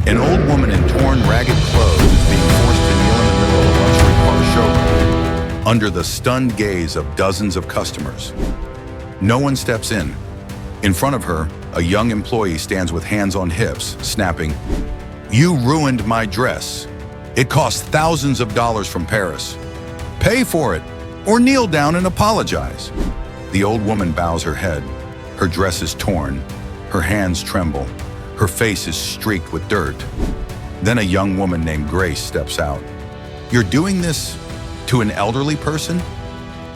An old woman in torn, ragged clothes is being forced to kneel in the middle of a luxury car showroom, under the stunned gaze of dozens of customers. No one steps in. In front of her, a young employee stands with hands on hips, snapping, "You ruined my dress. It cost thousands of dollars from Paris. Pay for it, or kneel down and apologize." The old woman bows her head. Her dress is torn. Her hands tremble. Her face is streaked with dirt. Then a young woman named Grace steps out. "You're doing this to an elderly person?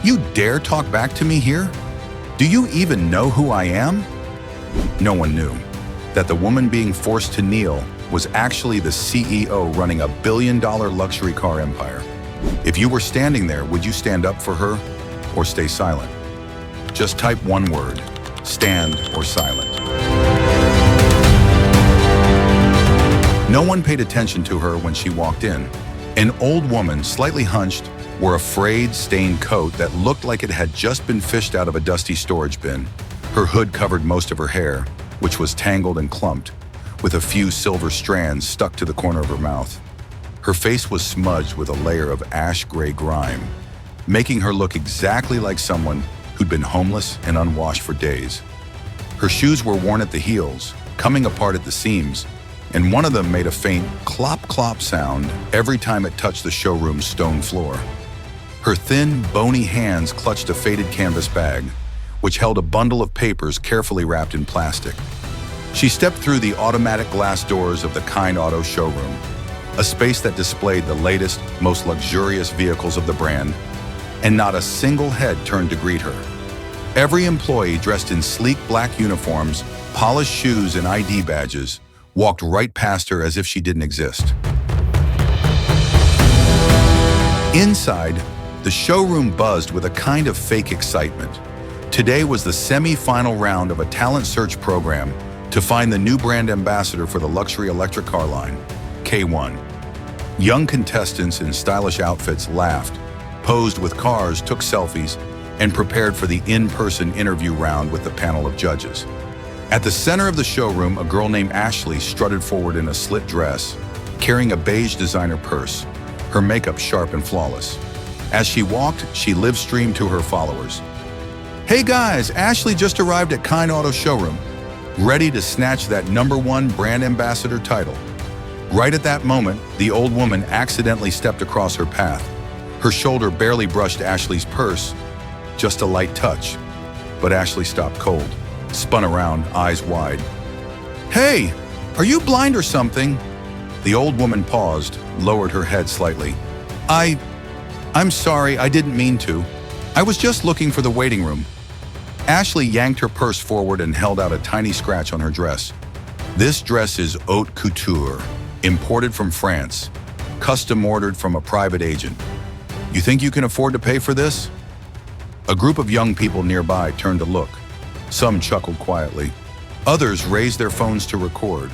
You dare talk back to me here? Do you even know who I am?" No one knew that the woman being forced to kneel was actually the CEO running a billion-dollar luxury car empire. If you were standing there, would you stand up for her or stay silent? Just type one word: stand or silent. No one paid attention to her when she walked in. An old woman, slightly hunched, wore a frayed, stained coat that looked like it had just been fished out of a dusty storage bin. Her hood covered most of her hair, which was tangled and clumped, with a few silver strands stuck to the corner of her mouth. Her face was smudged with a layer of ash-gray grime, making her look exactly like someone who'd been homeless and unwashed for days. Her shoes were worn at the heels, coming apart at the seams, and one of them made a faint clop-clop sound every time it touched the showroom's stone floor. Her thin, bony hands clutched a faded canvas bag, which held a bundle of papers carefully wrapped in plastic. She stepped through the automatic glass doors of the KindAuto showroom, a space that displayed the latest, most luxurious vehicles of the brand, and not a single head turned to greet her. Every employee dressed in sleek black uniforms, polished shoes, and ID badges walked right past her as if she didn't exist. Inside, the showroom buzzed with a kind of fake excitement. Today was the semi-final round of a talent search program to find the new brand ambassador for the luxury electric car line, K1. Young contestants in stylish outfits laughed, posed with cars, took selfies, and prepared for the in-person interview round with the panel of judges. At the center of the showroom, a girl named Ashley strutted forward in a slit dress, carrying a beige designer purse, her makeup sharp and flawless. As she walked, she live-streamed to her followers. "Hey guys, Ashley just arrived at KindAuto showroom, ready to snatch that #1 brand ambassador title." Right at that moment, the old woman accidentally stepped across her path. Her shoulder barely brushed Ashley's purse, just a light touch. But Ashley stopped cold, spun around, eyes wide. "Hey, are you blind or something?" The old woman paused, lowered her head slightly. I'm sorry, I didn't mean to. I was just looking for the waiting room." Ashley yanked her purse forward and held out a tiny scratch on her dress. "This dress is haute couture, imported from France, custom ordered from a private agent. You think you can afford to pay for this?" A group of young people nearby turned to look. Some chuckled quietly. Others raised their phones to record.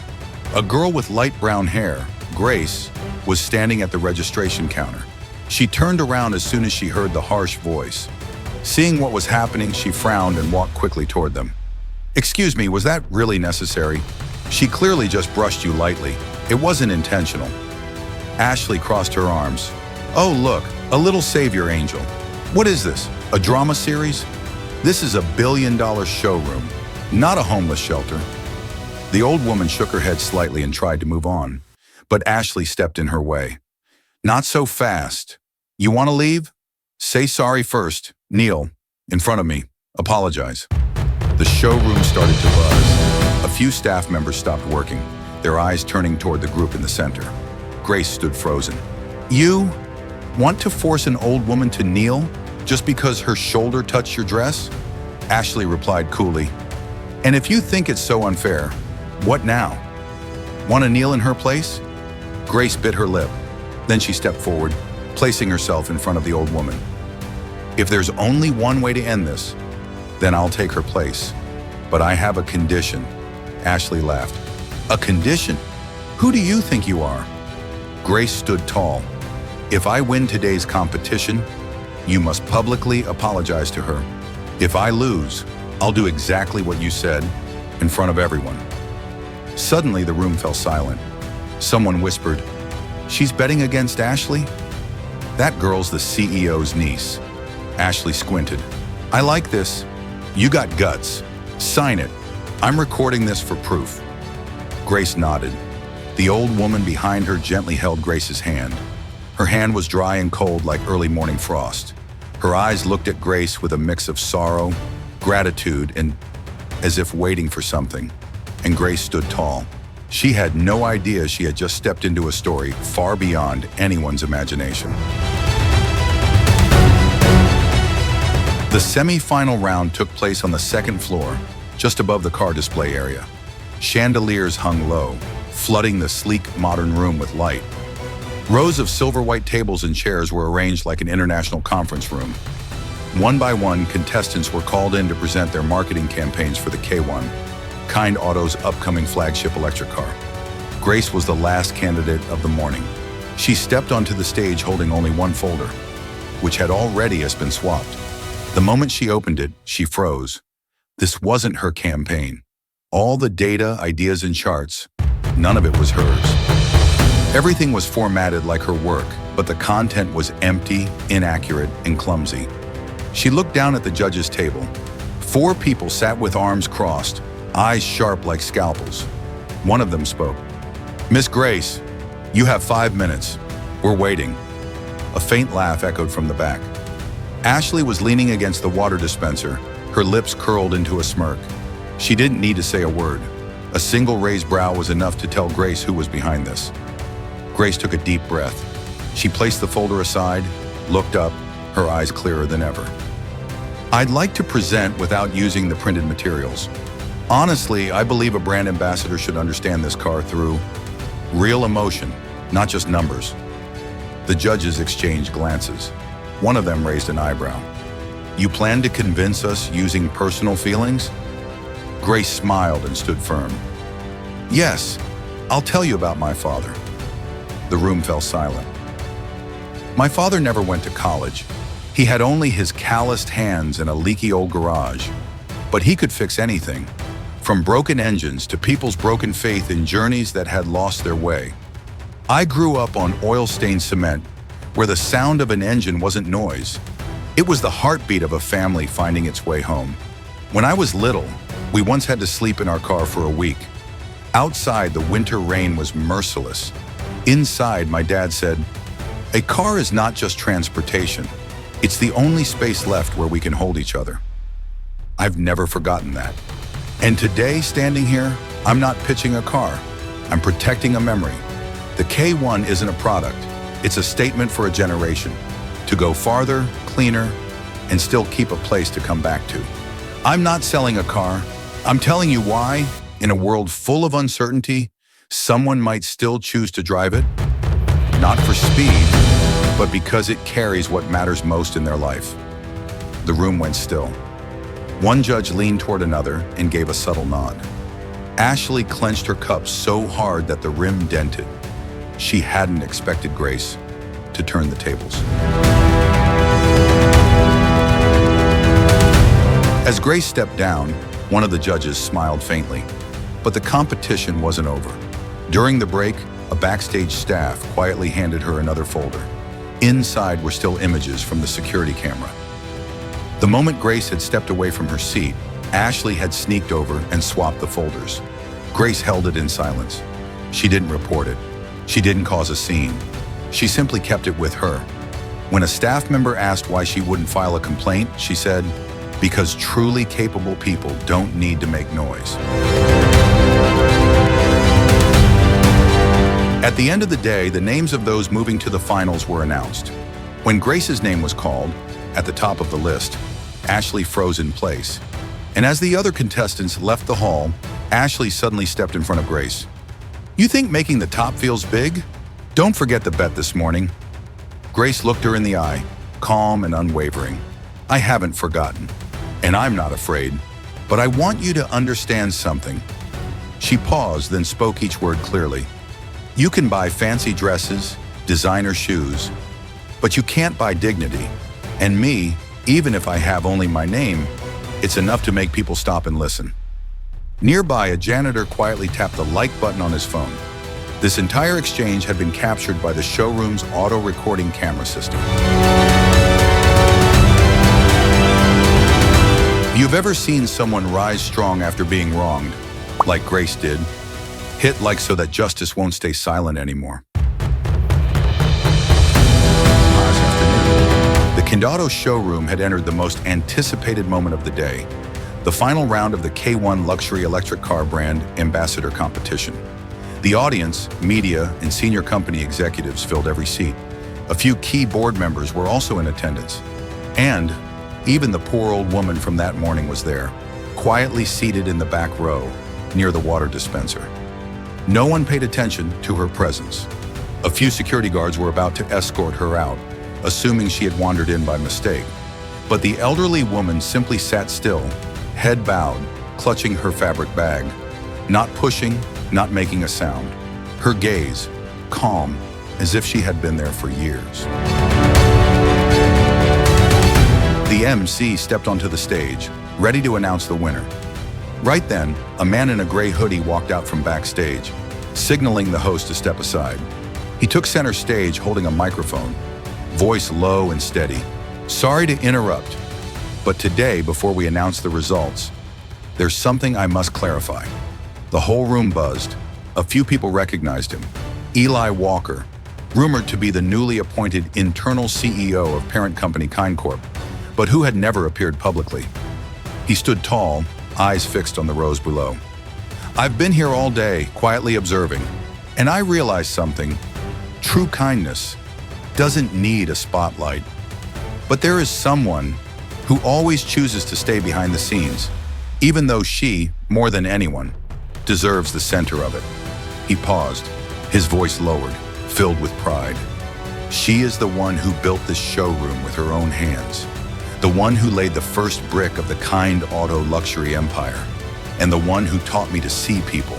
A girl with light brown hair, Grace, was standing at the registration counter. She turned around as soon as she heard the harsh voice. Seeing what was happening, she frowned and walked quickly toward them. "Excuse me, was that really necessary? She clearly just brushed you lightly. It wasn't intentional." Ashley crossed her arms. "Oh, look, a little savior angel. What is this, a drama series? This is a billion-dollar showroom, not a homeless shelter." The old woman shook her head slightly and tried to move on, but Ashley stepped in her way. "Not so fast. You want to leave? Say sorry first. Kneel in front of me. Apologize." The showroom started to buzz. A few staff members stopped working, their eyes turning toward the group in the center. Grace stood frozen. "You want to force an old woman to kneel just because her shoulder touched your dress?" Ashley replied coolly. "And if you think it's so unfair, what now? Want to kneel in her place?" Grace bit her lip. Then she stepped forward, placing herself in front of the old woman. "If there's only one way to end this, then I'll take her place. But I have a condition." Ashley laughed. "A condition? Who do you think you are?" Grace stood tall. "If I win today's competition, you must publicly apologize to her. If I lose, I'll do exactly what you said, in front of everyone." Suddenly, the room fell silent. Someone whispered, "She's betting against Ashley?" "That girl's the CEO's niece." Ashley squinted. "I like this. You got guts. Sign it. I'm recording this for proof." Grace nodded. The old woman behind her gently held Grace's hand. Her hand was dry and cold like early morning frost. Her eyes looked at Grace with a mix of sorrow, gratitude, and as if waiting for something. And Grace stood tall. She had no idea she had just stepped into a story far beyond anyone's imagination. The semi-final round took place on the second floor, just above the car display area. Chandeliers hung low, flooding the sleek, modern room with light. Rows of silver-white tables and chairs were arranged like an international conference room. One by one, contestants were called in to present their marketing campaigns for the K1, KindAuto's upcoming flagship electric car. Grace was the last candidate of the morning. She stepped onto the stage holding only one folder, which had already been swapped. The moment she opened it, she froze. This wasn't her campaign. All the data, ideas, and charts, none of it was hers. Everything was formatted like her work, but the content was empty, inaccurate, and clumsy. She looked down at the judges' table. 4 people sat with arms crossed, eyes sharp like scalpels. One of them spoke. "Miss Grace, you have 5 minutes. We're waiting." A faint laugh echoed from the back. Ashley was leaning against the water dispenser, her lips curled into a smirk. She didn't need to say a word. A single raised brow was enough to tell Grace who was behind this. Grace took a deep breath. She placed the folder aside, looked up, her eyes clearer than ever. "I'd like to present without using the printed materials. Honestly, I believe a brand ambassador should understand this car through real emotion, not just numbers." The judges exchanged glances. One of them raised an eyebrow. "You plan to convince us using personal feelings?" Grace smiled and stood firm. "Yes, I'll tell you about my father." The room fell silent. "My father never went to college. He had only his calloused hands and a leaky old garage. But he could fix anything, from broken engines to people's broken faith in journeys that had lost their way. I grew up on oil-stained cement, where the sound of an engine wasn't noise. It was the heartbeat of a family finding its way home. When I was little, we once had to sleep in our car for a week. Outside, the winter rain was merciless. Inside, my dad said, 'A car is not just transportation. It's the only space left where we can hold each other.' I've never forgotten that. And today, standing here, I'm not pitching a car. I'm protecting a memory. The K1 isn't a product. It's a statement for a generation, to go farther, cleaner, and still keep a place to come back to. I'm not selling a car. I'm telling you why, in a world full of uncertainty, someone might still choose to drive it, not for speed, but because it carries what matters most in their life." The room went still. One judge leaned toward another and gave a subtle nod. Ashley clenched her cup so hard that the rim dented. She hadn't expected Grace to turn the tables. As Grace stepped down, one of the judges smiled faintly, but the competition wasn't over. During the break, a backstage staff quietly handed her another folder. Inside were still images from the security camera. The moment Grace had stepped away from her seat, Ashley had sneaked over and swapped the folders. Grace held it in silence. She didn't report it. She didn't cause a scene. She simply kept it with her. When a staff member asked why she wouldn't file a complaint, she said, "Because truly capable people don't need to make noise." At the end of the day, the names of those moving to the finals were announced. When Grace's name was called, at the top of the list, Ashley froze in place. And as the other contestants left the hall, Ashley suddenly stepped in front of Grace. "You think making the top feels big? Don't forget the bet this morning." Grace looked her in the eye, calm and unwavering. "I haven't forgotten, and I'm not afraid, but I want you to understand something." She paused, then spoke each word clearly. "You can buy fancy dresses, designer shoes, but you can't buy dignity. And me, even if I have only my name, it's enough to make people stop and listen." Nearby, a janitor quietly tapped the like button on his phone. This entire exchange had been captured by the showroom's auto-recording camera system. You've ever seen someone rise strong after being wronged, like Grace did? Hit like so that justice won't stay silent anymore. The KindAuto showroom had entered the most anticipated moment of the day, the final round of the K1 luxury electric car brand ambassador competition. The audience, media, and senior company executives filled every seat. A few key board members were also in attendance. And even the poor old woman from that morning was there, quietly seated in the back row, near the water dispenser. No one paid attention to her presence. A few security guards were about to escort her out, assuming she had wandered in by mistake. But the elderly woman simply sat still, head bowed, clutching her fabric bag, not pushing, not making a sound. Her gaze, calm, as if she had been there for years. The MC stepped onto the stage, ready to announce the winner. Right then, a man in a gray hoodie walked out from backstage, signaling the host to step aside. He took center stage holding a microphone, voice low and steady. "Sorry to interrupt, but today, before we announce the results, there's something I must clarify." The whole room buzzed. A few people recognized him. Eli Walker, rumored to be the newly appointed internal CEO of parent company KindCorp, but who had never appeared publicly. He stood tall, eyes fixed on the rows below. "I've been here all day, quietly observing, and I realized something. True kindness doesn't need a spotlight. But there is someone who always chooses to stay behind the scenes, even though she, more than anyone, deserves the center of it." He paused, his voice lowered, filled with pride. "She is the one who built this showroom with her own hands, the one who laid the first brick of the KindAuto luxury empire, and the one who taught me to see people,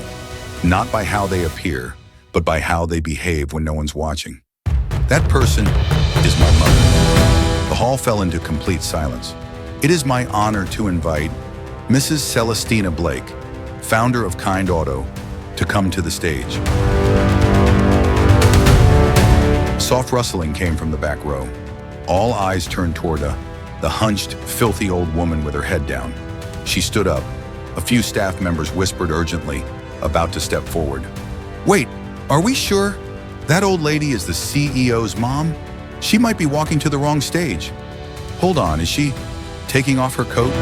not by how they appear, but by how they behave when no one's watching. That person is my mother." The hall fell into complete silence. It is my honor to invite Mrs. Celestina Blake, founder of KindAuto, to come to the stage. Soft rustling came from the back row. All eyes turned toward the hunched, filthy old woman with her head down. She stood up. A few staff members whispered urgently, about to step forward. "Wait, are we sure? That old lady is the CEO's mom? She might be walking to the wrong stage. Hold on, is she taking off her coat?"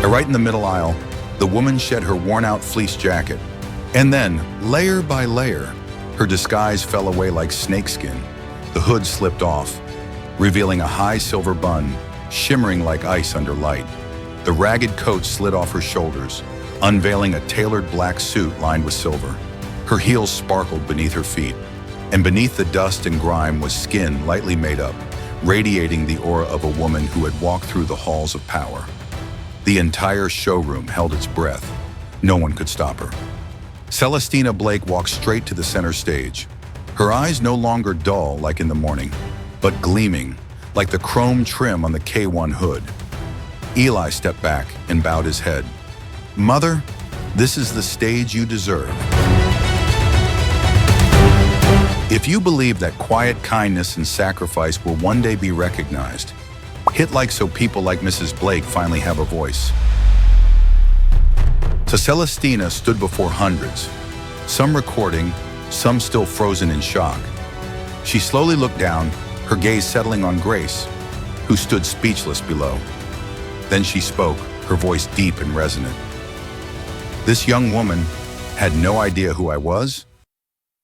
Right in the middle aisle, the woman shed her worn-out fleece jacket. And then, layer by layer, her disguise fell away like snakeskin. The hood slipped off, revealing a high silver bun, shimmering like ice under light. The ragged coat slid off her shoulders, unveiling a tailored black suit lined with silver. Her heels sparkled beneath her feet, and beneath the dust and grime was skin lightly made up, radiating the aura of a woman who had walked through the halls of power. The entire showroom held its breath. No one could stop her. Celestina Blake walked straight to the center stage, her eyes no longer dull like in the morning, but gleaming like the chrome trim on the K1 hood. Eli stepped back and bowed his head. "Mother, this is the stage you deserve." If you believe that quiet kindness and sacrifice will one day be recognized, hit like so people like Mrs. Blake finally have a voice. So Celestina stood before hundreds, some recording, some still frozen in shock. She slowly looked down, her gaze settling on Grace, who stood speechless below. Then she spoke, her voice deep and resonant. This young woman had no idea who I was,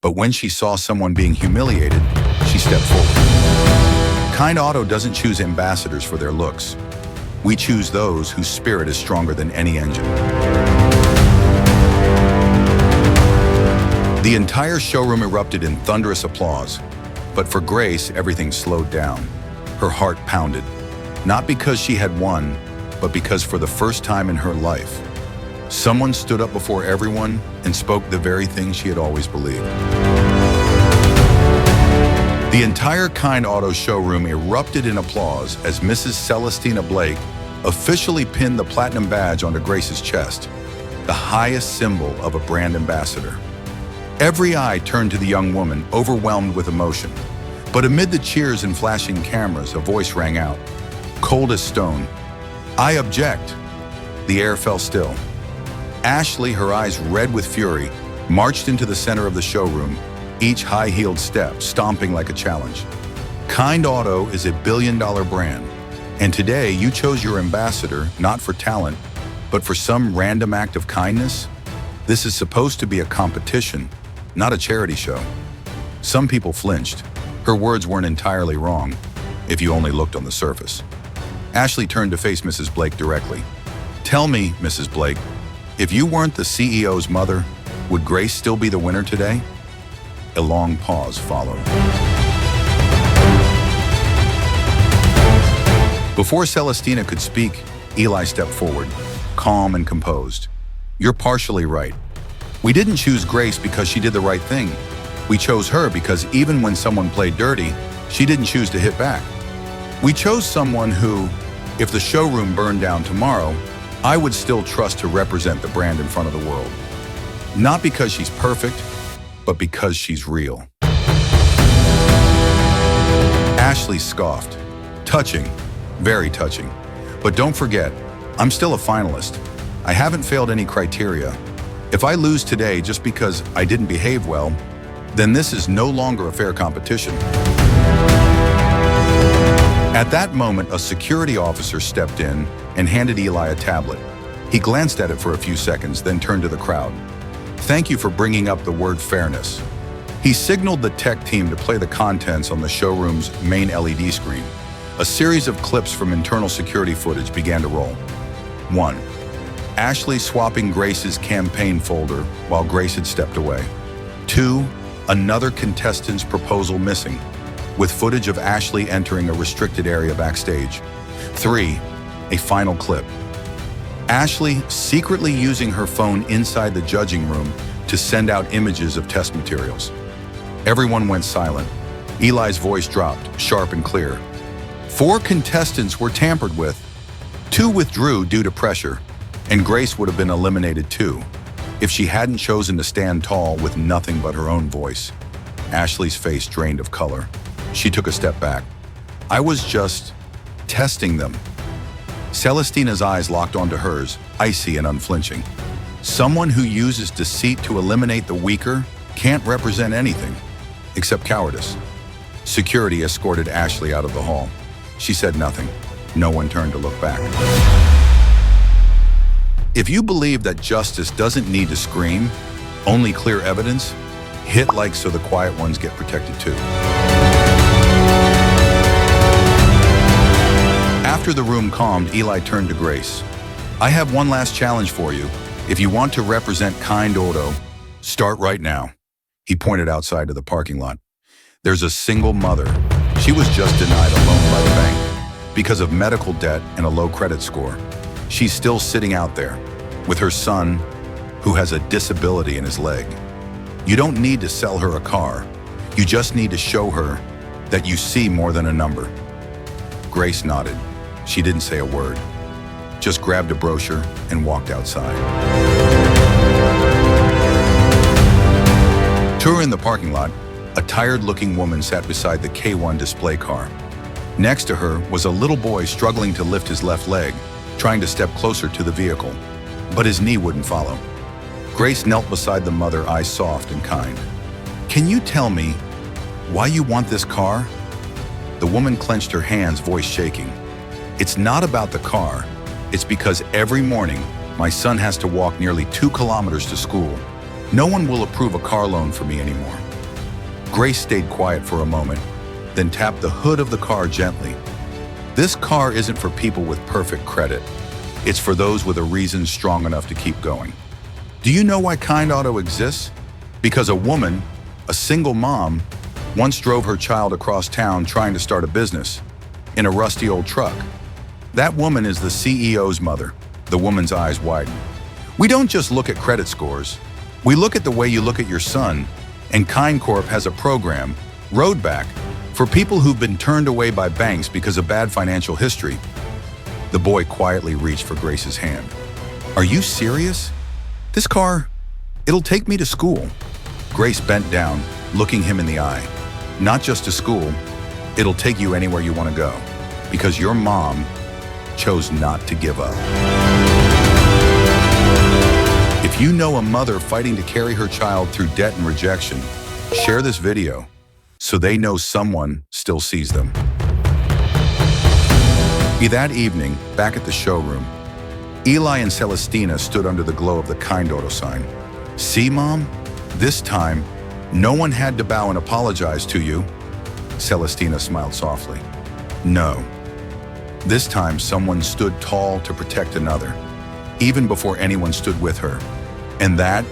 but when she saw someone being humiliated, she stepped forward. KindAuto doesn't choose ambassadors for their looks. We choose those whose spirit is stronger than any engine. The entire showroom erupted in thunderous applause, but for Grace, everything slowed down. Her heart pounded, not because she had won, but because for the first time in her life, someone stood up before everyone and spoke the very thing she had always believed. The entire KindAuto showroom erupted in applause as Mrs. Celestina Blake officially pinned the platinum badge onto Grace's chest. the highest symbol of a brand ambassador. Every eye turned to the young woman, overwhelmed with emotion. But amid the cheers and flashing cameras, a voice rang out, cold as stone. "I object." The air fell still. Ashley, her eyes red with fury, marched into the center of the showroom, each high-heeled step stomping like a challenge. KindAuto is a billion-dollar brand, and today you chose your ambassador not for talent, but for some random act of kindness? This is supposed to be a competition, not a charity show. Some people flinched. Her words weren't entirely wrong, if you only looked on the surface. Ashley turned to face Mrs. Blake directly. "Tell me, Mrs. Blake, if you weren't the CEO's mother, would Grace still be the winner today?" A long pause followed. Before Celestina could speak, Eli stepped forward, calm and composed. "You're partially right. We didn't choose Grace because she did the right thing. We chose her because even when someone played dirty, she didn't choose to hit back. We chose someone who, if the showroom burned down tomorrow, I would still trust to represent the brand in front of the world. Not because she's perfect, but because she's real." Ashley scoffed. "Touching, very touching. But don't forget, I'm still a finalist. I haven't failed any criteria. If I lose today just because I didn't behave well, then this is no longer a fair competition." At that moment, a security officer stepped in and handed Eli a tablet. He glanced at it for a few seconds, then turned to the crowd. "Thank you for bringing up the word fairness." He signaled the tech team to play the contents on the showroom's main LED screen. A series of clips from internal security footage began to roll. 1. Ashley swapping Grace's campaign folder while Grace had stepped away. 2. Another contestant's proposal missing, with footage of Ashley entering a restricted area backstage. 3. A final clip. Ashley secretly using her phone inside the judging room to send out images of test materials. Everyone went silent. Eli's voice dropped, sharp and clear. 4 contestants were tampered with. 2 withdrew due to pressure, and Grace would have been eliminated too, if she hadn't chosen to stand tall with nothing but her own voice. Ashley's face drained of color. She took a step back. "I was just testing them." Celestina's eyes locked onto hers, icy and unflinching. Someone who uses deceit to eliminate the weaker can't represent anything, except cowardice. Security escorted Ashley out of the hall. She said nothing. No one turned to look back. If you believe that justice doesn't need to scream, only clear evidence, hit like so the quiet ones get protected too. After the room calmed, Eli turned to Grace. "I have one last challenge for you. If you want to represent KindAuto, start right now." He pointed outside to the parking lot. "There's a single mother. She was just denied a loan by the bank because of medical debt and a low credit score. She's still sitting out there with her son who has a disability in his leg. You don't need to sell her a car. You just need to show her that you see more than a number." Grace nodded. She didn't say a word, just grabbed a brochure and walked outside. Touring the parking lot, a tired-looking woman sat beside the K1 display car. Next to her was a little boy struggling to lift his left leg, trying to step closer to the vehicle, but his knee wouldn't follow. Grace knelt beside the mother, eyes soft and kind. "Can you tell me why you want this car?" The woman clenched her hands, voice shaking. "It's not about the car. It's because every morning, my son has to walk nearly 2 kilometers to school. No one will approve a car loan for me anymore." Grace stayed quiet for a moment, then tapped the hood of the car gently. "This car isn't for people with perfect credit. It's for those with a reason strong enough to keep going. Do you know why KindAuto exists? Because a woman, a single mom, once drove her child across town trying to start a business in a rusty old truck. That woman is the CEO's mother." The woman's eyes widened. "We don't just look at credit scores. We look at the way you look at your son, and KindCorp has a program, Roadback, for people who've been turned away by banks because of bad financial history." The boy quietly reached for Grace's hand. "Are you serious?" This car, it'll take me to school. Grace bent down, looking him in the eye. Not just to school, it'll take you anywhere you want to go, because your mom chose not to give up. If you know a mother fighting to carry her child through debt and rejection, share this video so they know someone still sees them. That evening, back at the showroom, Eli and Celestina stood under the glow of the KindAuto sign. See, Mom? This time, no one had to bow and apologize to you. Celestina smiled softly. No. This time, someone stood tall to protect another, even before anyone stood with her. And that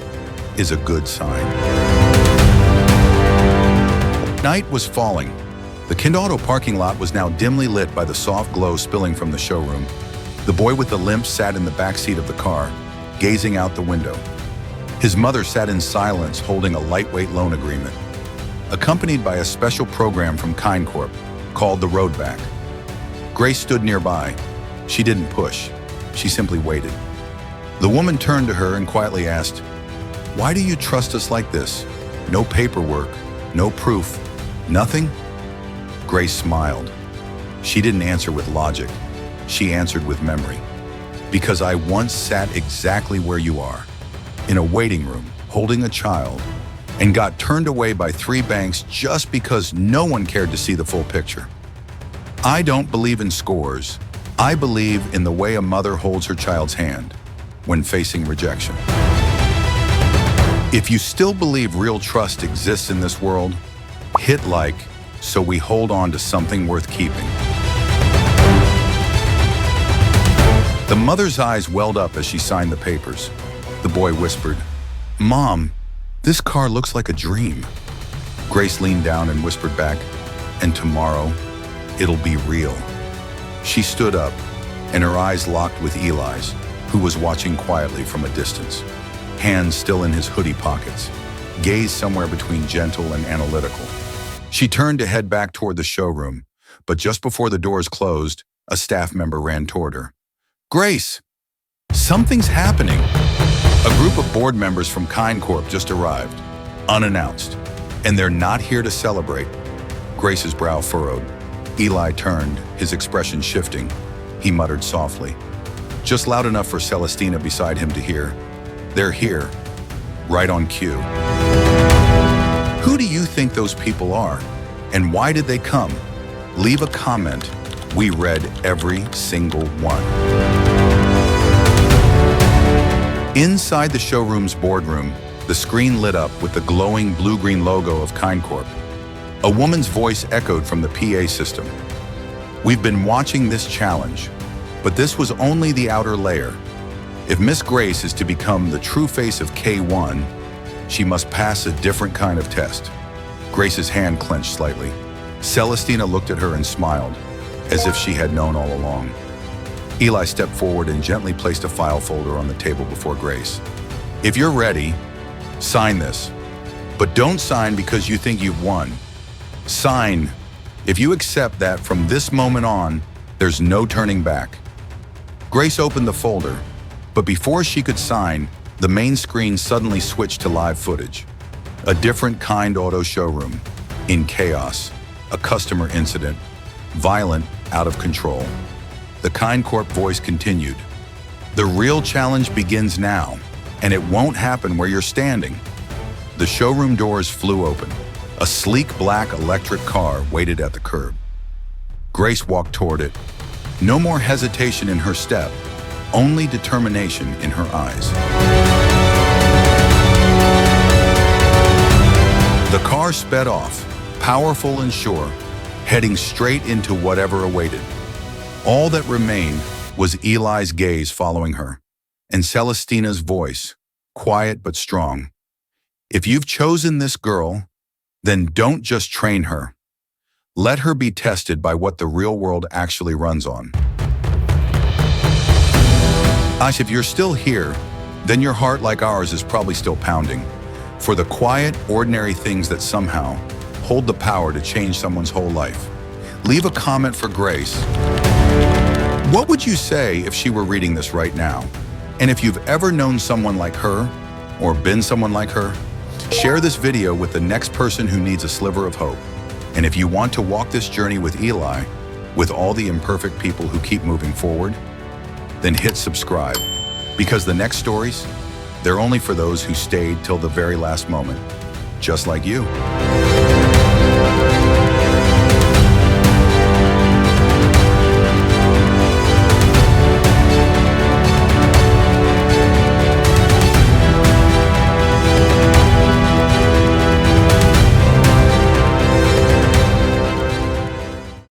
is a good sign. Night was falling. The KindAuto parking lot was now dimly lit by the soft glow spilling from the showroom. The boy with the limp sat in the back seat of the car, gazing out the window. His mother sat in silence, holding a lightweight loan agreement, accompanied by a special program from KindCorp called the Road Back. Grace stood nearby. She didn't push. She simply waited. The woman turned to her and quietly asked, "Why do you trust us like this? No paperwork, no proof, nothing?" Grace smiled. She didn't answer with logic. She answered with memory. "Because I once sat exactly where you are, in a waiting room, holding a child, and got turned away by 3 banks just because no one cared to see the full picture. I don't believe in scores. I believe in the way a mother holds her child's hand when facing rejection." If you still believe real trust exists in this world, hit like so we hold on to something worth keeping. The mother's eyes welled up as she signed the papers. The boy whispered, "Mom, this car looks like a dream." Grace leaned down and whispered back, "And tomorrow, it'll be real." She stood up, and her eyes locked with Eli's, who was watching quietly from a distance, hands still in his hoodie pockets, gaze somewhere between gentle and analytical. She turned to head back toward the showroom, but just before the doors closed, a staff member ran toward her. "Grace, something's happening." A group of board members from KindCorp just arrived, unannounced, and they're not here to celebrate. Grace's brow furrowed. Eli turned, his expression shifting. He muttered softly, just loud enough for Celestina beside him to hear, "They're here, right on cue." Who do you think those people are? And why did they come? Leave a comment. We read every single one. Inside the showroom's boardroom, the screen lit up with the glowing blue-green logo of KindCorp. A woman's voice echoed from the PA system. "We've been watching this challenge, but this was only the outer layer. If Miss Grace is to become the true face of K1, she must pass a different kind of test." Grace's hand clenched slightly. Celestina looked at her and smiled, as if she had known all along. Eli stepped forward and gently placed a file folder on the table before Grace. "If you're ready, sign this. But don't sign because you think you've won. Sign if you accept that from this moment on, there's no turning back." Grace opened the folder, but before she could sign, the main screen suddenly switched to live footage. A different KindAuto showroom, in chaos, a customer incident, violent, out of control. The KindCorp voice continued, "The real challenge begins now, and it won't happen where you're standing." The showroom doors flew open. A sleek black electric car waited at the curb. Grace walked toward it. No more hesitation in her step, only determination in her eyes. The car sped off, powerful and sure, heading straight into whatever awaited. All that remained was Eli's gaze following her, and Celestina's voice, quiet but strong. "If you've chosen this girl, then don't just train her. Let her be tested by what the real world actually runs on." If you're still here, then your heart, like ours, is probably still pounding. For the quiet, ordinary things that somehow hold the power to change someone's whole life. Leave a comment for Grace. What would you say if she were reading this right now? And if you've ever known someone like her, or been someone like her, share this video with the next person who needs a sliver of hope. And if you want to walk this journey with Eli, with all the imperfect people who keep moving forward, then hit subscribe. Because the next stories, they're only for those who stayed till the very last moment, just like you.